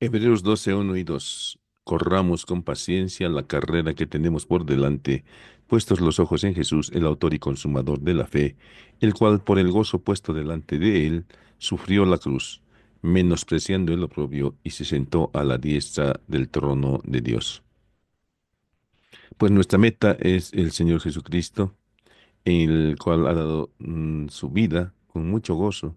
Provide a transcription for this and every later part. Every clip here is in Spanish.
Hebreos 12, 1 y 2. Corramos con paciencia la carrera que tenemos por delante, puestos los ojos en Jesús, el autor y consumador de la fe, el cual por el gozo puesto delante de él, sufrió la cruz, menospreciando el oprobio, y se sentó a la diestra del trono de Dios. Pues nuestra meta es el Señor Jesucristo, el cual ha dado su vida con mucho gozo,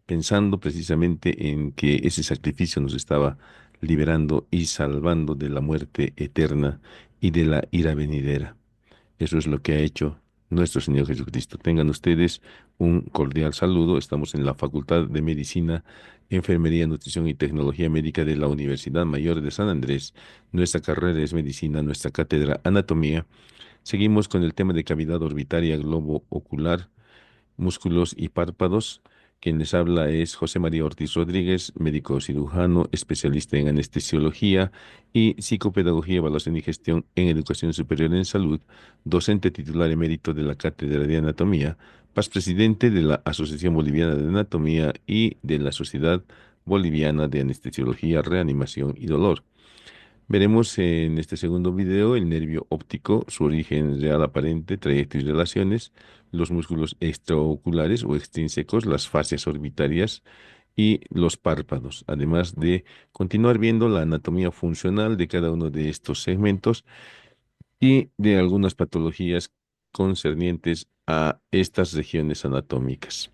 pensando precisamente en que ese sacrificio nos estaba liberando y salvando de la muerte eterna y de la ira venidera. Eso es lo que ha hecho nuestro Señor Jesucristo. Tengan ustedes un cordial saludo. Estamos en la Facultad de Medicina, Enfermería, Nutrición y Tecnología Médica de la Universidad Mayor de San Andrés. Nuestra carrera es medicina, nuestra cátedra anatomía. Seguimos con el tema de cavidad orbitaria, globo ocular, músculos y párpados. Quien les habla es José María Ortiz Rodríguez, médico cirujano, especialista en anestesiología y psicopedagogía, evaluación y gestión en educación superior en salud, docente titular emérito de la Cátedra de Anatomía, paz presidente de la Asociación Boliviana de Anatomía y de la Sociedad Boliviana de Anestesiología, Reanimación y Dolor. Veremos en este segundo video el nervio óptico, su origen real aparente, trayecto y relaciones, los músculos extraoculares o extrínsecos, las fascias orbitarias y los párpados, además de continuar viendo la anatomía funcional de cada uno de estos segmentos y de algunas patologías concernientes a estas regiones anatómicas.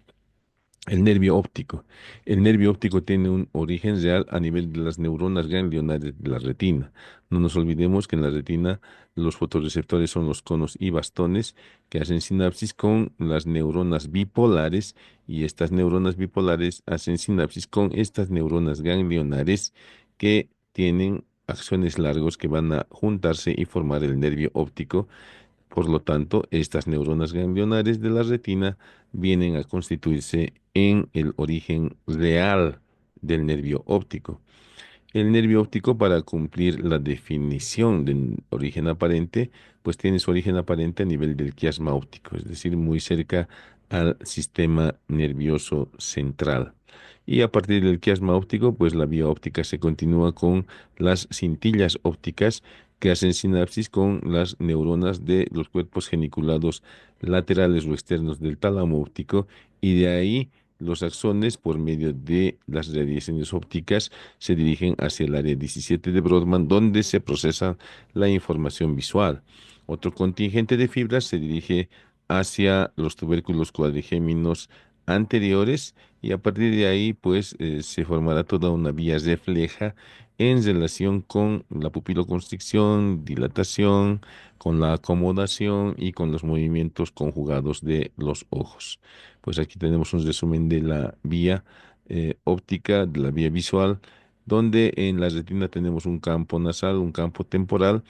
El nervio óptico. El nervio óptico tiene un origen real a nivel de las neuronas ganglionares de la retina. No nos olvidemos que en la retina los fotorreceptores son los conos y bastones que hacen sinapsis con las neuronas bipolares y estas neuronas bipolares hacen sinapsis con estas neuronas ganglionares que tienen axones largos que van a juntarse y formar el nervio óptico. Por lo tanto, estas neuronas ganglionares de la retina vienen a constituirse en el origen real del nervio óptico. El nervio óptico, para cumplir la definición de origen aparente, pues tiene su origen aparente a nivel del quiasma óptico, es decir, muy cerca al sistema nervioso central. Y a partir del quiasma óptico, pues la vía óptica se continúa con las cintillas ópticas que hacen sinapsis con las neuronas de los cuerpos geniculados laterales o externos del tálamo óptico, y de ahí los axones, por medio de las radiaciones ópticas, se dirigen hacia el área 17 de Brodmann, donde se procesa la información visual. Otro contingente de fibras se dirige hacia los tubérculos cuadrigéminos anteriores, y a partir de ahí pues se formará toda una vía refleja en relación con la pupiloconstricción, dilatación, con la acomodación y con los movimientos conjugados de los ojos. Pues aquí tenemos un resumen de la vía óptica, de la vía visual, donde en la retina tenemos un campo nasal, un campo temporal,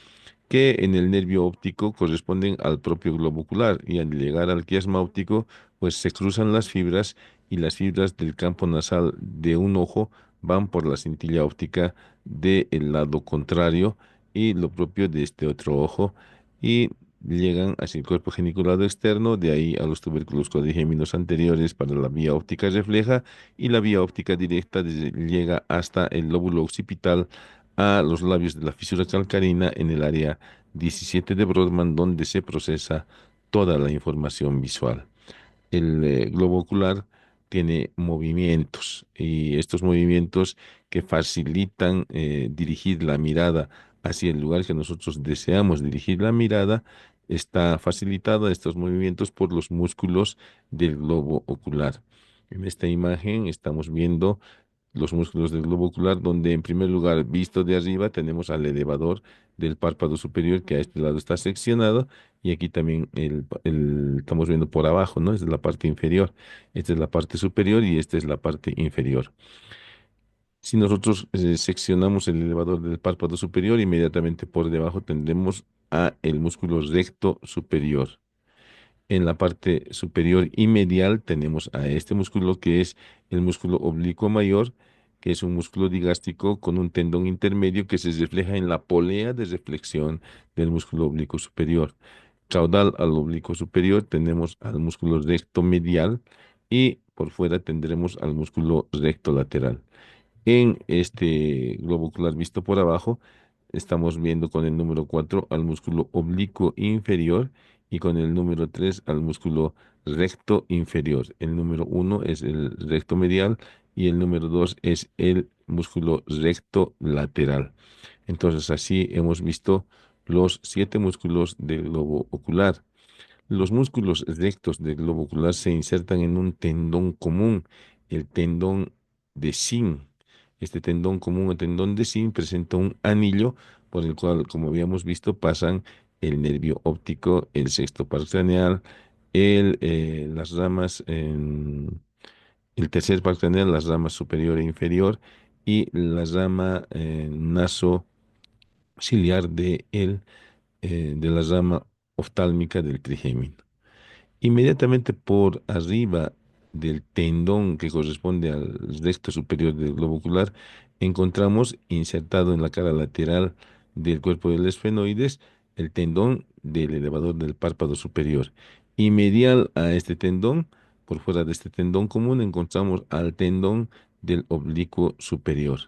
que en el nervio óptico corresponden al propio globo ocular, y al llegar al quiasma óptico, pues se cruzan las fibras, y las fibras del campo nasal de un ojo van por la cintilla óptica del lado contrario y lo propio de este otro ojo, y llegan hacia el cuerpo geniculado externo, de ahí a los tubérculos cuadrigéminos anteriores para la vía óptica refleja, y la vía óptica directa llega hasta el lóbulo occipital, a los labios de la fisura calcarina en el área 17 de Brodmann, donde se procesa toda la información visual. El globo ocular tiene movimientos, y estos movimientos que facilitan dirigir la mirada hacia el lugar que nosotros deseamos dirigir la mirada, está facilitada estos movimientos por los músculos del globo ocular. En esta imagen estamos viendo los músculos del globo ocular, donde en primer lugar, visto de arriba, tenemos al elevador del párpado superior, que a este lado está seccionado, y aquí también estamos viendo por abajo, ¿no? Esta es la parte inferior, esta es la parte superior y esta es la parte inferior. Si nosotros seccionamos el elevador del párpado superior, inmediatamente por debajo tendremos a el músculo recto superior. En la parte superior y medial tenemos a este músculo, que es el músculo oblicuo mayor, que es un músculo digástrico con un tendón intermedio que se refleja en la polea de reflexión del músculo oblicuo superior. Caudal al oblicuo superior tenemos al músculo recto medial, y por fuera tendremos al músculo recto lateral. En este globo ocular visto por abajo, estamos viendo con el número 4 al músculo oblicuo inferior y con el número 3 al músculo recto inferior. El número uno es el recto medial y el número 2 es el músculo recto lateral. Entonces así hemos visto los 7 músculos del globo ocular. Los músculos rectos del globo ocular se insertan en un tendón común, el tendón de Sinn. Este tendón común o tendón de Sinn presenta un anillo por el cual, como habíamos visto, pasan el nervio óptico, el sexto par craneal, las ramas, el tercer par craneal, las ramas superior e inferior y la rama nasociliar de la rama oftálmica del trigémino. Inmediatamente por arriba del tendón que corresponde al recto superior del globo ocular, encontramos insertado en la cara lateral del cuerpo del esfenoides el tendón del elevador del párpado superior. Y medial a este tendón, por fuera de este tendón común, encontramos al tendón del oblicuo superior.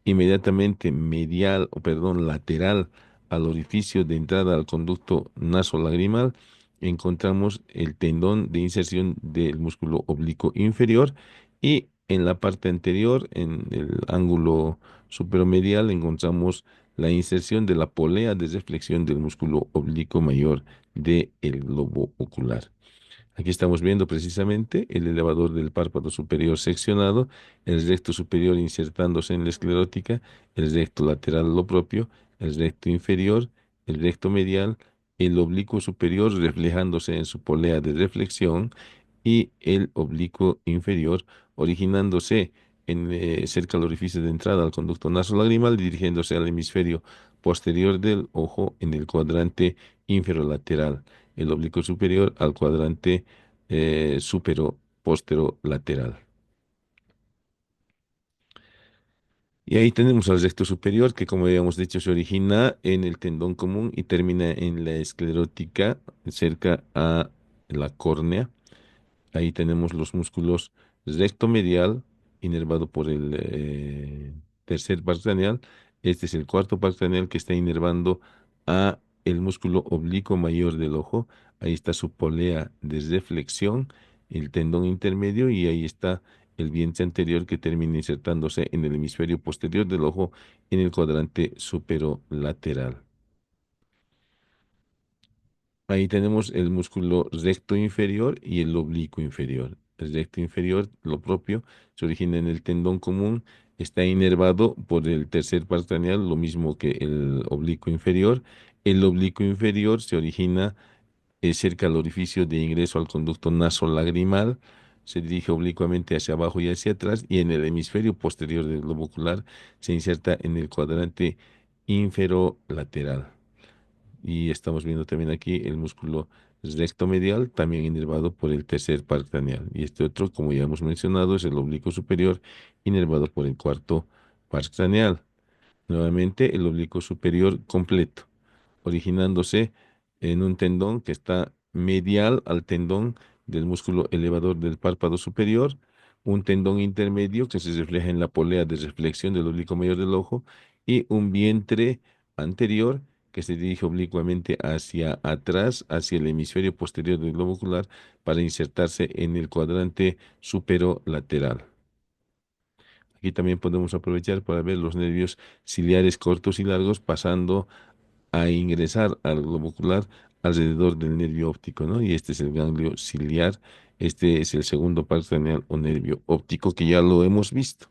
Inmediatamente medial, o perdón, lateral al orificio de entrada al conducto nasolagrimal, encontramos el tendón de inserción del músculo oblicuo inferior y en la parte anterior, en el ángulo superomedial, encontramos la inserción de la polea de reflexión del músculo oblicuo mayor del globo ocular. Aquí estamos viendo precisamente el elevador del párpado superior seccionado, el recto superior insertándose en la esclerótica, el recto lateral lo propio, el recto inferior, el recto medial, el oblicuo superior reflejándose en su polea de reflexión y el oblicuo inferior originándose cerca del orificio de entrada al conducto nasolagrimal, dirigiéndose al hemisferio posterior del ojo en el cuadrante inferolateral, el oblicuo superior al cuadrante supero posterolateral. Y ahí tenemos al recto superior que, como habíamos dicho, se origina en el tendón común y termina en la esclerótica cerca a la córnea. Ahí tenemos los músculos recto medial, inervado por el tercer par craneal. Este es el cuarto par craneal que está inervando a el músculo oblicuo mayor del ojo. Ahí está su polea de reflexión, el tendón intermedio y ahí está el vientre anterior que termina insertándose en el hemisferio posterior del ojo en el cuadrante superolateral. Ahí tenemos el músculo recto inferior y el oblicuo inferior. El recto inferior, lo propio, se origina en el tendón común, está inervado por el tercer par craneal, lo mismo que el oblicuo inferior. El oblicuo inferior se origina cerca al orificio de ingreso al conducto nasolagrimal, se dirige oblicuamente hacia abajo y hacia atrás, y en el hemisferio posterior del globo ocular se inserta en el cuadrante inferolateral. Y estamos viendo también aquí el músculo recto medial, también inervado por el tercer par craneal. Y este otro, como ya hemos mencionado, es el oblicuo superior, inervado por el cuarto par craneal. Nuevamente, el oblicuo superior completo, originándose en un tendón que está medial al tendón del músculo elevador del párpado superior, un tendón intermedio que se refleja en la polea de reflexión del oblicuo mayor del ojo y un vientre anterior que se dirige oblicuamente hacia atrás, hacia el hemisferio posterior del globo ocular para insertarse en el cuadrante superolateral. Aquí también podemos aprovechar para ver los nervios ciliares cortos y largos pasando a ingresar al globo ocular alrededor del nervio óptico, ¿no? Y este es el ganglio ciliar, este es el segundo par craneal o nervio óptico que ya lo hemos visto.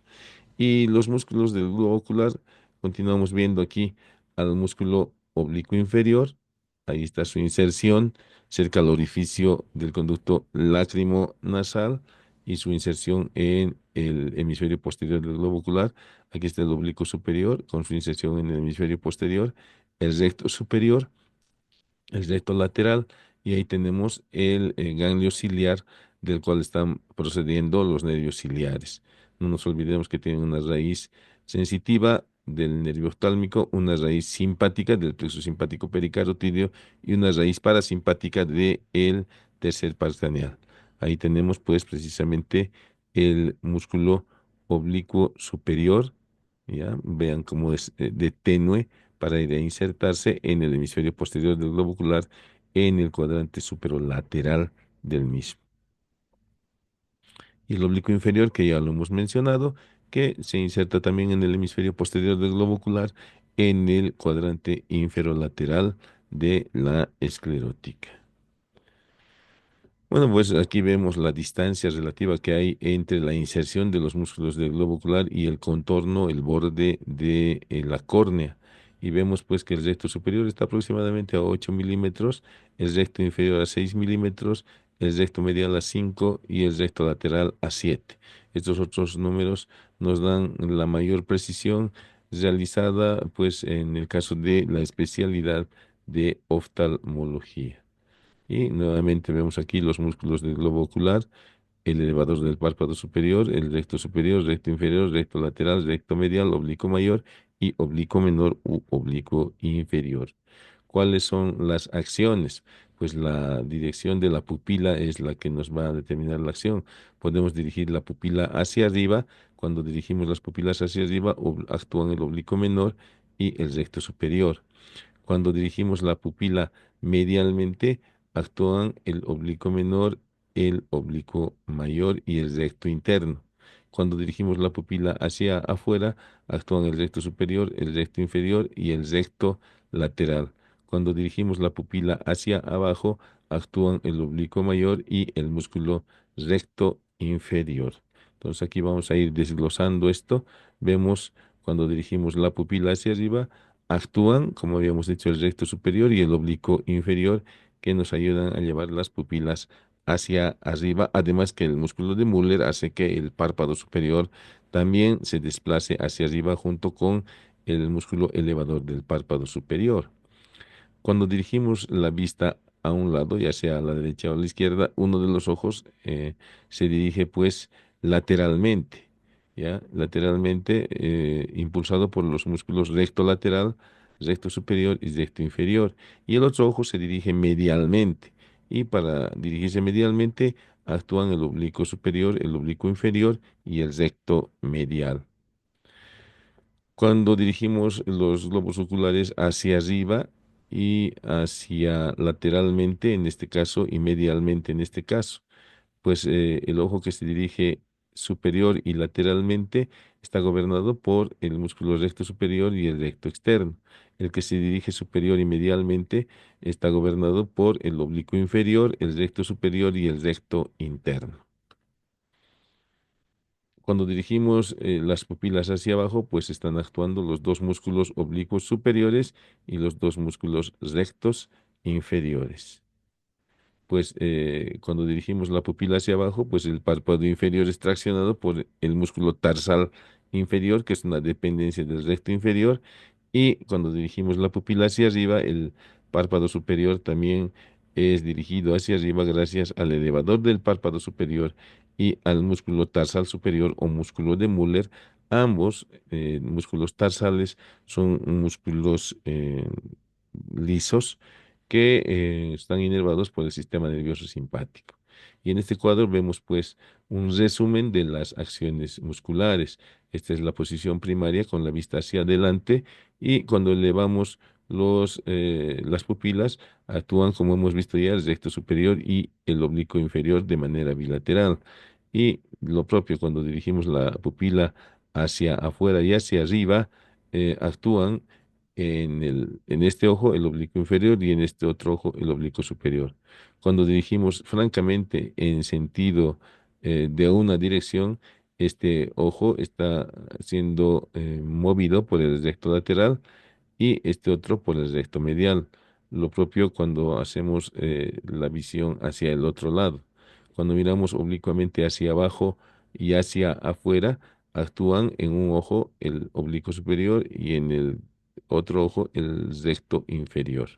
Y los músculos del globo ocular, continuamos viendo aquí al músculo oblicuo inferior, ahí está su inserción cerca al orificio del conducto lácrimo-nasal y su inserción en el hemisferio posterior del globo ocular. Aquí está el oblicuo superior con su inserción en el hemisferio posterior, el recto superior, el recto lateral y ahí tenemos el ganglio ciliar del cual están procediendo los nervios ciliares. No nos olvidemos que tienen una raíz sensitiva del nervio oftálmico, una raíz simpática del plexo simpático pericarotídeo y una raíz parasimpática del tercer par craneal. Ahí tenemos pues precisamente el músculo oblicuo superior, ¿ya? Vean cómo es de tenue para ir a insertarse en el hemisferio posterior del globo ocular en el cuadrante superolateral del mismo. Y el oblicuo inferior, que ya lo hemos mencionado, que se inserta también en el hemisferio posterior del globo ocular en el cuadrante inferolateral de la esclerótica. Bueno, pues aquí vemos la distancia relativa que hay entre la inserción de los músculos del globo ocular y el contorno, el borde de la córnea. Y vemos pues que el recto superior está aproximadamente a 8 milímetros, el recto inferior a 6 milímetros, el recto medial a 5 y el recto lateral a 7. Estos otros números nos dan la mayor precisión realizada pues en el caso de la especialidad de oftalmología. Y nuevamente vemos aquí los músculos del globo ocular, el elevador del párpado superior, el recto superior, recto inferior, recto lateral, recto medial, oblicuo mayor y oblicuo menor u oblicuo inferior. ¿Cuáles son las acciones? Pues la dirección de la pupila es la que nos va a determinar la acción. Podemos dirigir la pupila hacia arriba. Cuando dirigimos las pupilas hacia arriba, actúan el oblicuo menor y el recto superior. Cuando dirigimos la pupila medialmente, actúan el oblicuo menor, el oblicuo mayor y el recto interno. Cuando dirigimos la pupila hacia afuera, actúan el recto superior, el recto inferior y el recto lateral. Cuando dirigimos la pupila hacia abajo, actúan el oblicuo mayor y el músculo recto inferior. Entonces aquí vamos a ir desglosando esto. Vemos cuando dirigimos la pupila hacia arriba, actúan, como habíamos dicho, el recto superior y el oblicuo inferior, que nos ayudan a llevar las pupilas hacia arriba. Además que el músculo de Müller hace que el párpado superior también se desplace hacia arriba junto con el músculo elevador del párpado superior. Cuando dirigimos la vista a un lado, ya sea a la derecha o a la izquierda, uno de los ojos se dirige pues lateralmente, ¿ya? Lateralmente, impulsado por los músculos recto lateral, recto superior y recto inferior. Y el otro ojo se dirige medialmente. Y para dirigirse medialmente, actúan el oblicuo superior, el oblicuo inferior y el recto medial. Cuando dirigimos los globos oculares hacia arriba y hacia lateralmente en este caso y medialmente en este caso, pues el ojo que se dirige superior y lateralmente está gobernado por el músculo recto superior y el recto externo. El que se dirige superior y medialmente está gobernado por el oblicuo inferior, el recto superior y el recto interno. Cuando dirigimos las pupilas hacia abajo, pues están actuando los dos músculos oblicuos superiores y los dos músculos rectos inferiores. Pues cuando dirigimos la pupila hacia abajo, pues el párpado inferior es traccionado por el músculo tarsal inferior, que es una dependencia del recto inferior, y cuando dirigimos la pupila hacia arriba, el párpado superior también es dirigido hacia arriba gracias al elevador del párpado superior y al músculo tarsal superior o músculo de Müller. Ambos músculos tarsales son músculos lisos que están inervados por el sistema nervioso simpático. Y en este cuadro vemos pues un resumen de las acciones musculares. Esta es la posición primaria con la vista hacia adelante y cuando elevamos las pupilas actúan como hemos visto ya el recto superior y el oblicuo inferior de manera bilateral. Y lo propio cuando dirigimos la pupila hacia afuera y hacia arriba, actúan en este ojo el oblicuo inferior y en este otro ojo el oblicuo superior. Cuando dirigimos francamente en sentido de una dirección, este ojo está siendo movido por el recto lateral y este otro por el recto medial. Lo propio cuando hacemos la visión hacia el otro lado. Cuando miramos oblicuamente hacia abajo y hacia afuera, actúan en un ojo el oblicuo superior y en el otro ojo el recto inferior.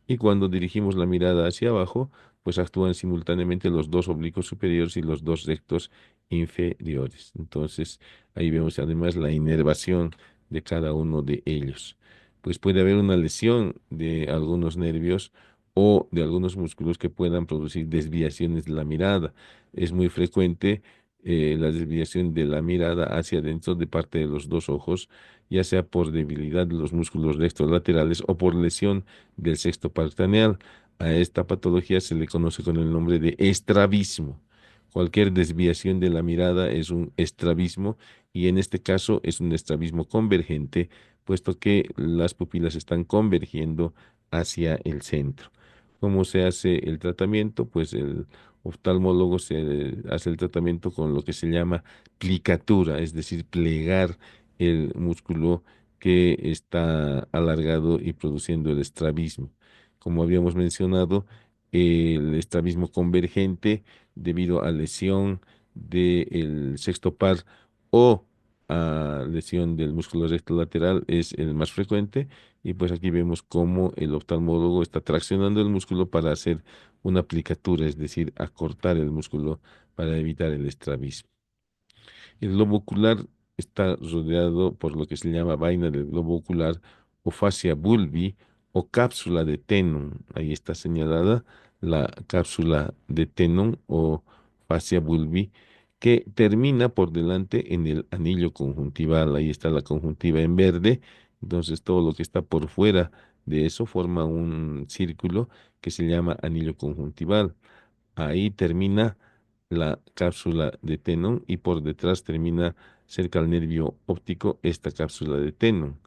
Y cuando dirigimos la mirada hacia abajo, pues actúan simultáneamente los dos oblicuos superiores y los dos rectos inferiores. Entonces, ahí vemos además la inervación de cada uno de ellos. Pues puede haber una lesión de algunos nervios o de algunos músculos que puedan producir desviaciones de la mirada. Es muy frecuente la desviación de la mirada hacia adentro de parte de los dos ojos, ya sea por debilidad de los músculos rectos laterales o por lesión del sexto par craneal. A esta patología se le conoce con el nombre de estrabismo. Cualquier desviación de la mirada es un estrabismo y en este caso es un estrabismo convergente, puesto que las pupilas están convergiendo hacia el centro. ¿Cómo se hace el tratamiento? Pues el oftalmólogo se hace el tratamiento con lo que se llama plicatura, es decir, plegar el músculo que está alargado y produciendo el estrabismo. Como habíamos mencionado, el estrabismo convergente, debido a lesión del sexto par o a lesión del músculo recto lateral, es el más frecuente. Y pues aquí vemos cómo el oftalmólogo está traccionando el músculo para hacer una aplicatura, es decir, acortar el músculo para evitar el estrabismo. El globo ocular está rodeado por lo que se llama vaina del globo ocular o fascia bulbi o cápsula de Tenon. Ahí está señalada la cápsula de Tenon o fascia bulbi, que termina por delante en el anillo conjuntival. Ahí está la conjuntiva en verde. Entonces todo lo que está por fuera de eso forma un círculo que se llama anillo conjuntival. Ahí termina la cápsula de Tenon y por detrás termina cerca al nervio óptico esta cápsula de Tenon.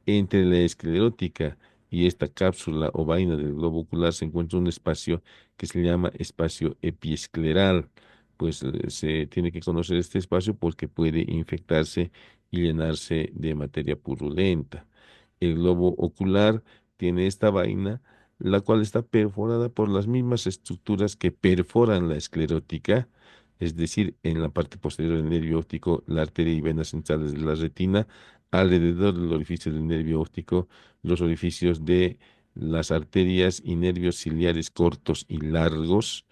Entre la esclerótica y esta cápsula o vaina del globo ocular se encuentra un espacio que se llama espacio epiescleral. Pues se tiene que conocer este espacio porque puede infectarse y llenarse de materia purulenta. El globo ocular tiene esta vaina, la cual está perforada por las mismas estructuras que perforan la esclerótica, es decir, en la parte posterior del nervio óptico, la arteria y venas centrales de la retina, alrededor del orificio del nervio óptico, los orificios de las arterias y nervios ciliares cortos y largos,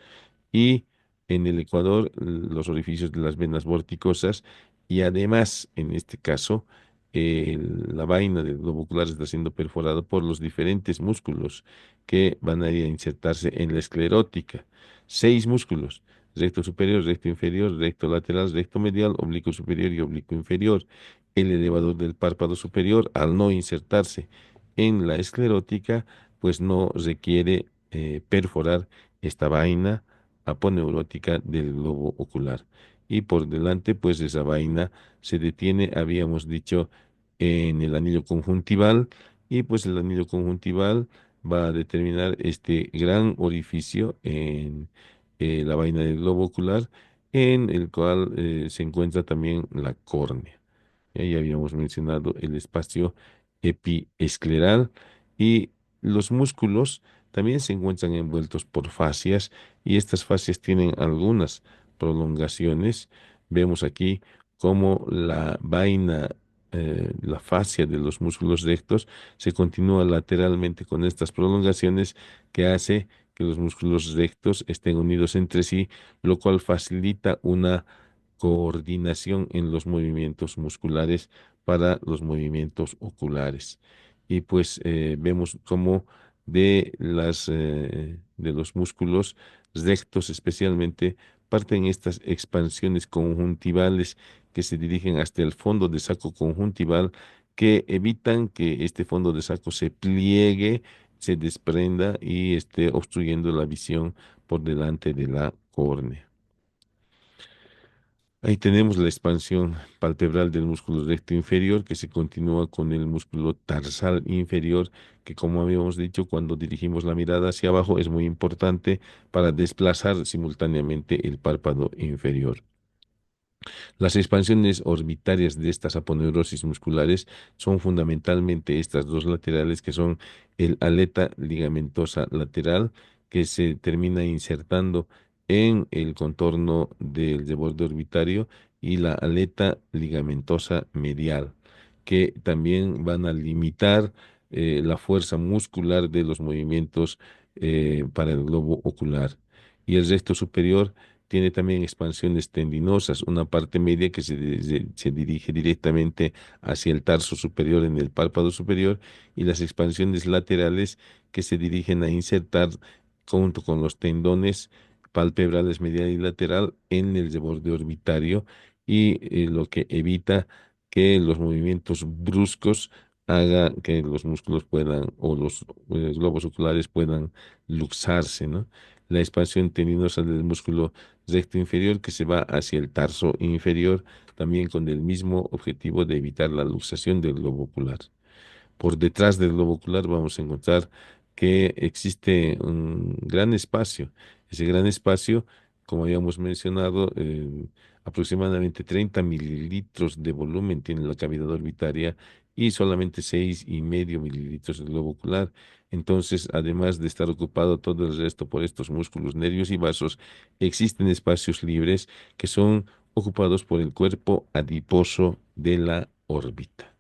y en el ecuador los orificios de las venas vorticosas, y además, en este caso, la vaina del globo ocular está siendo perforado por los diferentes músculos que van a ir a insertarse en la esclerótica. Seis músculos: recto superior, recto inferior, recto lateral, recto medial, oblicuo superior y oblicuo inferior. El elevador del párpado superior, al no insertarse en la esclerótica, pues no requiere perforar esta vaina aponeurótica del globo ocular. Y por delante, pues esa vaina se detiene, habíamos dicho, en el anillo conjuntival, y pues el anillo conjuntival va a determinar este gran orificio en la vaina del globo ocular, en el cual se encuentra también la córnea. Ya habíamos mencionado el espacio epiescleral, y los músculos también se encuentran envueltos por fascias, y estas fascias tienen algunas prolongaciones. Vemos aquí cómo la vaina, la fascia de los músculos rectos se continúa lateralmente con estas prolongaciones, que hace que los músculos rectos estén unidos entre sí, lo cual facilita una coordinación en los movimientos musculares para los movimientos oculares. Y pues vemos cómo de los músculos rectos especialmente parten estas expansiones conjuntivales que se dirigen hasta el fondo de saco conjuntival, que evitan que este fondo de saco se pliegue, se desprenda y esté obstruyendo la visión por delante de la córnea. Ahí tenemos la expansión palpebral del músculo recto inferior, que se continúa con el músculo tarsal inferior, que, como habíamos dicho, cuando dirigimos la mirada hacia abajo es muy importante para desplazar simultáneamente el párpado inferior. Las expansiones orbitarias de estas aponeurosis musculares son fundamentalmente estas dos laterales, que son el aleta ligamentosa lateral, que se termina insertando en el contorno del borde orbitario, y la aleta ligamentosa medial, que también van a limitar la fuerza muscular de los movimientos para el globo ocular. Y el recto superior tiene también expansiones tendinosas, una parte media que se dirige directamente hacia el tarso superior en el párpado superior, y las expansiones laterales que se dirigen a insertar junto con los tendones palpebrales medial y lateral en el borde orbitario y lo que evita que los movimientos bruscos haga que los músculos puedan o los globos oculares puedan luxarse, ¿no? La expansión tendinosa del músculo recto inferior que se va hacia el tarso inferior, también con el mismo objetivo de evitar la luxación del globo ocular. Por detrás del globo ocular vamos a encontrar que existe un gran espacio. Ese gran espacio, como habíamos mencionado, aproximadamente 30 mililitros de volumen tiene la cavidad orbitaria y solamente 6,5 mililitros del globo ocular. Entonces, además de estar ocupado todo el resto por estos músculos, nervios y vasos, existen espacios libres que son ocupados por el cuerpo adiposo de la órbita.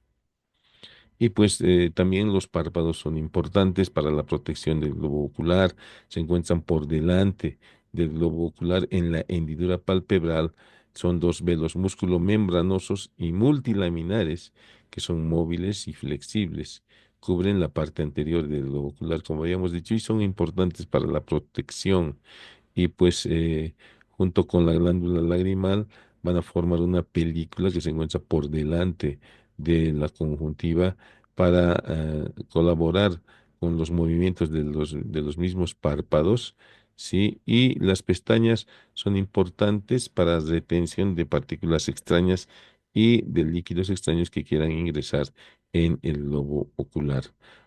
Y pues también los párpados son importantes para la protección del globo ocular. Se encuentran por delante del globo ocular en la hendidura palpebral. Son dos velos musculomembranosos y multilaminares que son móviles y flexibles. Cubren la parte anterior del globo ocular, como habíamos dicho, y son importantes para la protección y pues junto con la glándula lagrimal van a formar una película que se encuentra por delante de la conjuntiva para colaborar con los movimientos de los mismos párpados, ¿sí? Y las pestañas son importantes para retención de partículas extrañas y de líquidos extraños que quieran ingresar en el globo ocular.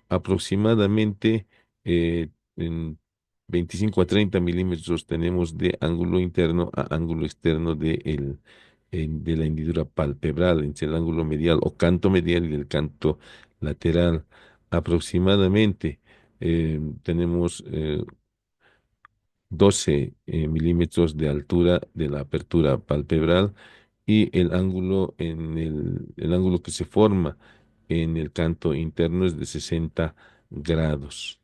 Aproximadamente eh, en 25 a 30 milímetros tenemos de ángulo interno a ángulo externo de la hendidura palpebral, entre el ángulo medial o canto medial y el canto lateral. Aproximadamente tenemos 12 milímetros de altura de la apertura palpebral y el ángulo que se forma en el canto interno es de 60 grados.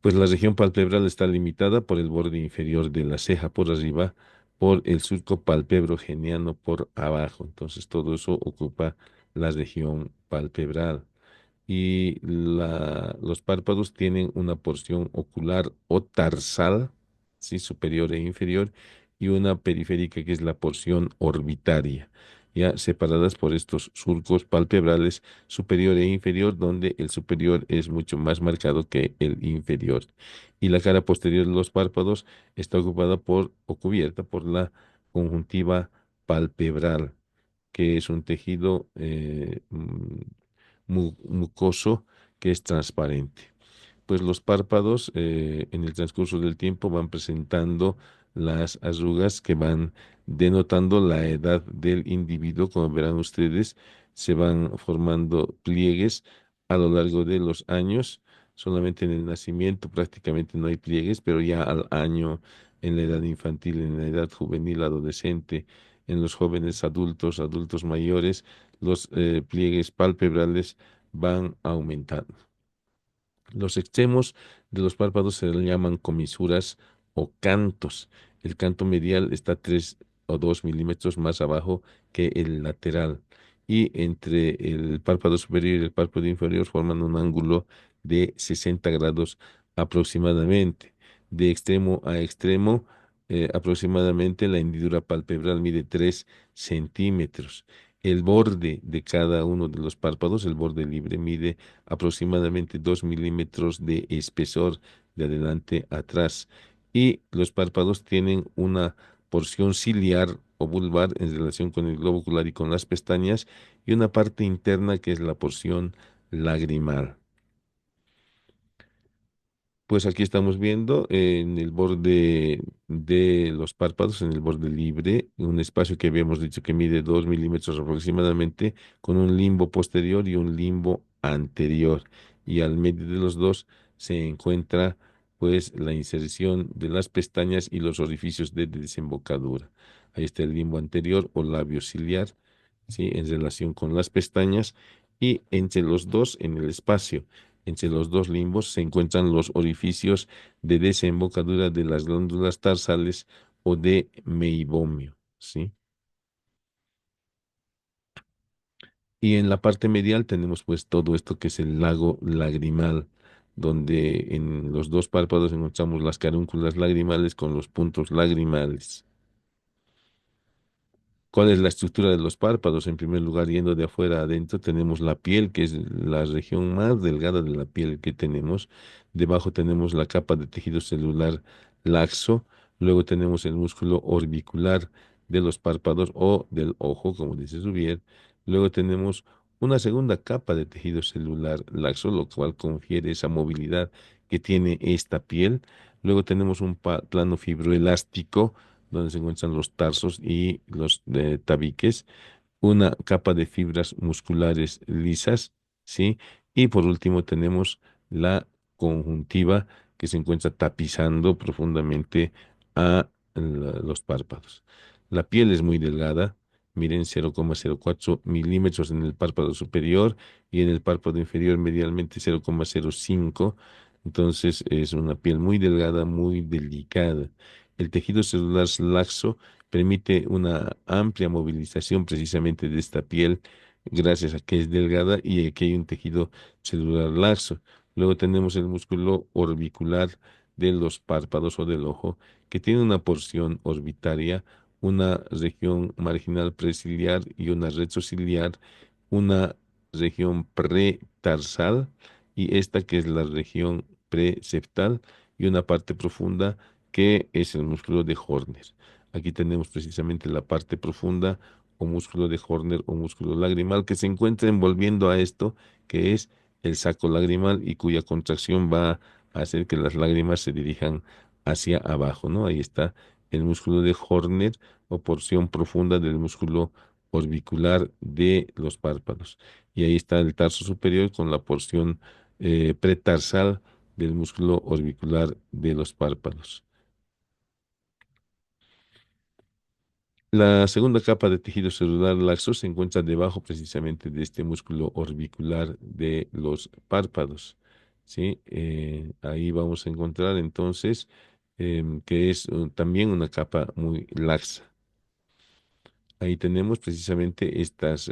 Pues la región palpebral está limitada por el borde inferior de la ceja por arriba, por el surco palpebrogeniano por abajo. Entonces todo eso ocupa la región palpebral y los párpados tienen una porción ocular o tarsal, ¿sí? Superior e inferior, y una periférica que es la porción orbitaria, ya separadas por estos surcos palpebrales superior e inferior, donde el superior es mucho más marcado que el inferior. Y la cara posterior de los párpados está ocupada por o cubierta por la conjuntiva palpebral, que es un tejido mucoso que es transparente. Pues los párpados en el transcurso del tiempo van presentando las arrugas que van denotando la edad del individuo. Como verán ustedes, se van formando pliegues a lo largo de los años. Solamente en el nacimiento prácticamente no hay pliegues, pero ya al año, en la edad infantil, en la edad juvenil, adolescente, en los jóvenes adultos, adultos mayores, los pliegues palpebrales van aumentando. Los extremos de los párpados se le llaman comisuras o cantos. El canto medial está 3 o 2 milímetros más abajo que el lateral. Y entre el párpado superior y el párpado inferior forman un ángulo de 60 grados aproximadamente. De extremo a extremo, aproximadamente la hendidura palpebral mide 3 centímetros. El borde de cada uno de los párpados, el borde libre, mide aproximadamente 2 milímetros de espesor de adelante a atrás. Y los párpados tienen una porción ciliar o vulvar en relación con el globo ocular y con las pestañas, y una parte interna que es la porción lagrimal. Pues aquí estamos viendo en el borde de los párpados, en el borde libre, un espacio que habíamos dicho que mide 2 milímetros aproximadamente, con un limbo posterior y un limbo anterior. Y al medio de los dos se encuentra pues la inserción de las pestañas y los orificios de desembocadura. Ahí está el limbo anterior o labio ciliar, ¿sí? En relación con las pestañas, y entre los dos, en el espacio entre los dos limbos se encuentran los orificios de desembocadura de las glándulas tarsales o de meibomio, ¿sí? Y en la parte medial tenemos pues todo esto que es el lago lagrimal. donde en los dos párpados encontramos las carúnculas lagrimales con los puntos lagrimales. ¿Cuál es la estructura de los párpados? En primer lugar, yendo de afuera a adentro, tenemos la piel, que es la región más delgada de la piel que tenemos. Debajo tenemos la capa de tejido celular laxo. Luego tenemos el músculo orbicular de los párpados o del ojo, como dice Zubier. Luego tenemos una segunda capa de tejido celular laxo, lo cual confiere esa movilidad que tiene esta piel. Luego tenemos un plano fibroelástico donde se encuentran los tarsos y los tabiques, una capa de fibras musculares lisas, ¿sí? Y por último tenemos la conjuntiva que se encuentra tapizando profundamente a los párpados. La piel es muy delgada, miren 0,04 milímetros en el párpado superior y en el párpado inferior medialmente 0,05. Entonces es una piel muy delgada, muy delicada. El tejido celular laxo permite una amplia movilización precisamente de esta piel gracias a que es delgada y a que hay un tejido celular laxo. Luego tenemos el músculo orbicular de los párpados o del ojo, que tiene una porción orbitaria, una región marginal preciliar y una retrociliar, una región pretarsal y esta que es la región preceptal y una parte profunda que es el músculo de Horner. Aquí tenemos precisamente la parte profunda o músculo de Horner o músculo lagrimal que se encuentra envolviendo a esto que es el saco lagrimal y cuya contracción va a hacer que las lágrimas se dirijan hacia abajo, ¿no? Ahí está el músculo de Horner o porción profunda del músculo orbicular de los párpados. Y ahí está el tarso superior con la porción pretarsal del músculo orbicular de los párpados. La segunda capa de tejido celular laxo se encuentra debajo precisamente de este músculo orbicular de los párpados. ¿Sí? Ahí vamos a encontrar entonces que es también una capa muy laxa. Ahí tenemos precisamente estas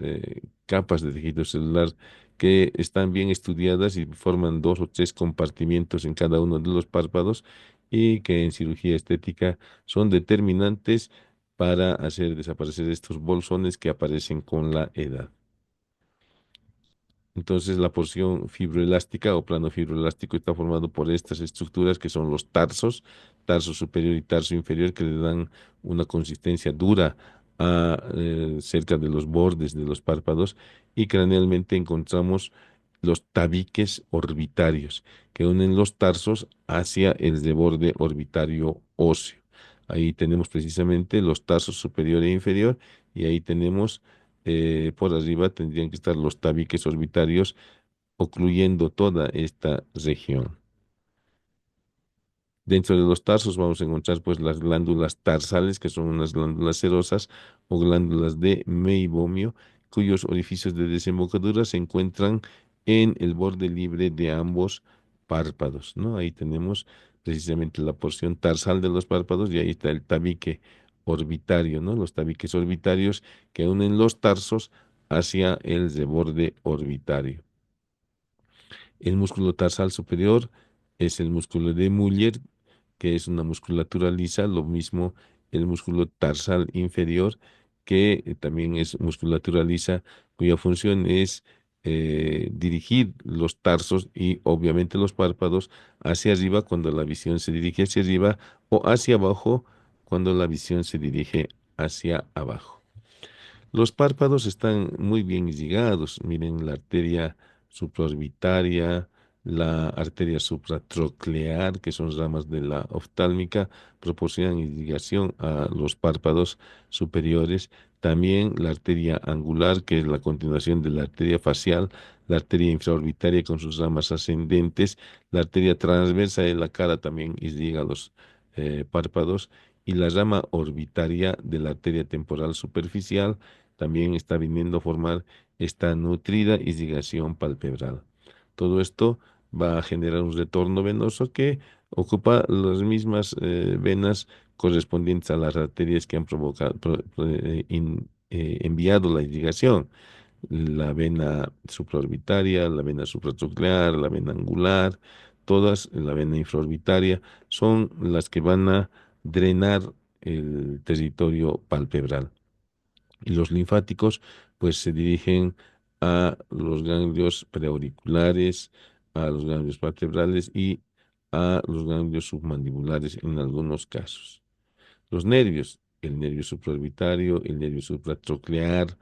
capas de tejido celular que están bien estudiadas y forman dos o tres compartimientos en cada uno de los párpados y que en cirugía estética son determinantes para hacer desaparecer estos bolsones que aparecen con la edad. Entonces, la porción fibroelástica o plano fibroelástico está formado por estas estructuras que son los tarsos, tarso superior y tarso inferior, que le dan una consistencia dura cerca de los bordes de los párpados. Y cranealmente encontramos los tabiques orbitarios, que unen los tarsos hacia el borde orbitario óseo. Ahí tenemos precisamente los tarsos superior e inferior, y ahí tenemos por arriba tendrían que estar los tabiques orbitarios ocluyendo toda esta región. Dentro de los tarsos vamos a encontrar pues las glándulas tarsales, que son unas glándulas serosas o glándulas de meibomio, cuyos orificios de desembocadura se encuentran en el borde libre de ambos párpados, ¿no? Ahí tenemos precisamente la porción tarsal de los párpados y ahí está el tabique orbitario, ¿no? Los tabiques orbitarios que unen los tarsos hacia el borde orbitario. El músculo tarsal superior es el músculo de Muller, que es una musculatura lisa, lo mismo el músculo tarsal inferior, que también es musculatura lisa, cuya función es dirigir los tarsos y obviamente los párpados hacia arriba cuando la visión se dirige hacia arriba o hacia abajo cuando la visión se dirige hacia abajo. Los párpados están muy bien irrigados. Miren la arteria supraorbitaria, la arteria supratroclear, que son ramas de la oftálmica, proporcionan irrigación a los párpados superiores. También la arteria angular, que es la continuación de la arteria facial, la arteria infraorbitaria con sus ramas ascendentes, la arteria transversa de la cara también irriga los párpados y la rama orbitaria de la arteria temporal superficial también está viniendo a formar esta nutrida irrigación palpebral. Todo esto va a generar un retorno venoso que ocupa las mismas venas correspondientes a las arterias que han enviado la irrigación. La vena supraorbitaria, la vena supratronclear, la vena angular, todas, la vena infraorbitaria, son las que van a drenar el territorio palpebral. Y los linfáticos, pues se dirigen a los ganglios preauriculares, a los ganglios vertebrales y a los ganglios submandibulares en algunos casos. Los nervios, el nervio supraorbitario, el nervio supratroclear,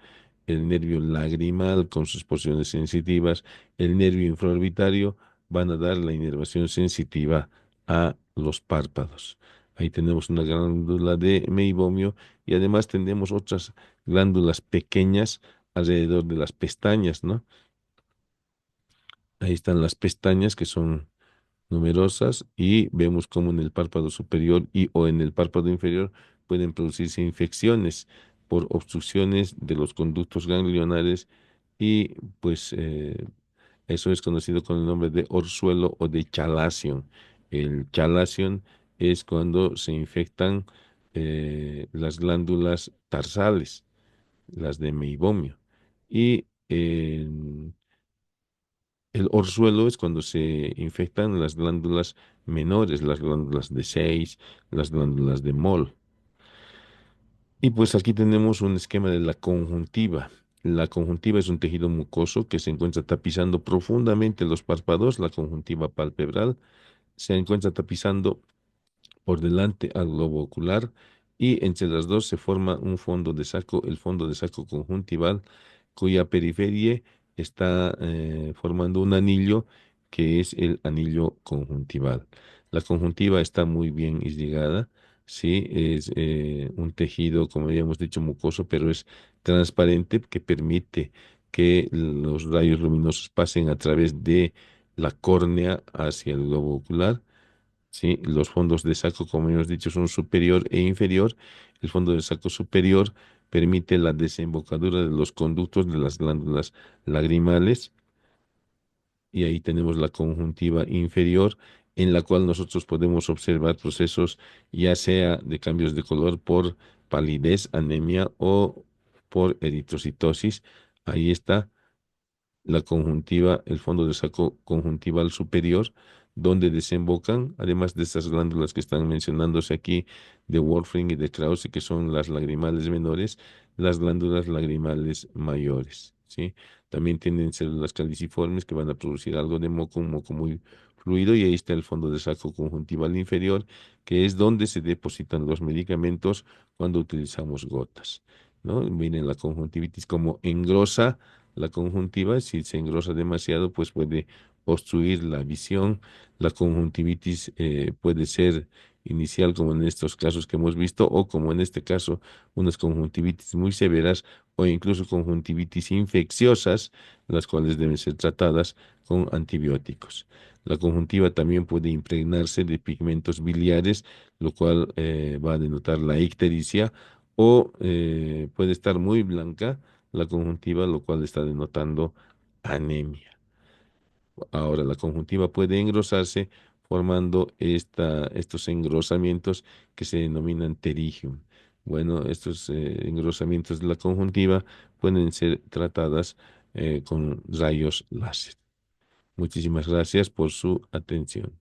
el nervio lagrimal con sus porciones sensitivas, el nervio infraorbitario van a dar la inervación sensitiva a los párpados. Ahí tenemos una glándula de meibomio y además tenemos otras glándulas pequeñas alrededor de las pestañas, ¿no? Ahí están las pestañas que son numerosas y vemos cómo en el párpado superior y o en el párpado inferior pueden producirse infecciones por obstrucciones de los conductos ganglionares y pues eso es conocido con el nombre de orzuelo o de chalación. El chalación es cuando se infectan las glándulas tarsales, las de meibomio. Y el orzuelo es cuando se infectan las glándulas menores, las glándulas de Seyss, las glándulas de Moll. Y pues aquí tenemos un esquema de la conjuntiva. La conjuntiva es un tejido mucoso que se encuentra tapizando profundamente los párpados, la conjuntiva palpebral. Se encuentra tapizando por delante al globo ocular y entre las dos se forma un fondo de saco, el fondo de saco conjuntival, cuya periferia está formando un anillo que es el anillo conjuntival. La conjuntiva está muy bien irrigada, sí, es un tejido, como habíamos dicho, mucoso, pero es transparente que permite que los rayos luminosos pasen a través de la córnea hacia el globo ocular. Sí, los fondos de saco, como hemos dicho, son superior e inferior. El fondo de saco superior permite la desembocadura de los conductos de las glándulas lagrimales y ahí tenemos la conjuntiva inferior en la cual nosotros podemos observar procesos ya sea de cambios de color por palidez, anemia o por eritrocitosis. Ahí está la conjuntiva, el fondo de saco conjuntival superior, donde desembocan, además de estas glándulas que están mencionándose aquí, de Wolfram y de Krause, que son las lagrimales menores, las glándulas lagrimales mayores, ¿sí? También tienen células caliciformes que van a producir algo de moco, un moco muy fluido, y ahí está el fondo de saco conjuntival inferior, que es donde se depositan los medicamentos cuando utilizamos gotas, ¿no? Miren la conjuntivitis como engrosa la conjuntiva. Si se engrosa demasiado, pues puede obstruir la visión. La conjuntivitis puede ser inicial, como en estos casos que hemos visto, o como en este caso, unas conjuntivitis muy severas o incluso conjuntivitis infecciosas, las cuales deben ser tratadas con antibióticos. La conjuntiva también puede impregnarse de pigmentos biliares, lo cual va a denotar la ictericia, o puede estar muy blanca la conjuntiva, lo cual está denotando anemia. Ahora, la conjuntiva puede engrosarse formando estos engrosamientos que se denominan pterigium. Bueno, estos engrosamientos de la conjuntiva pueden ser tratadas con rayos láser. Muchísimas gracias por su atención.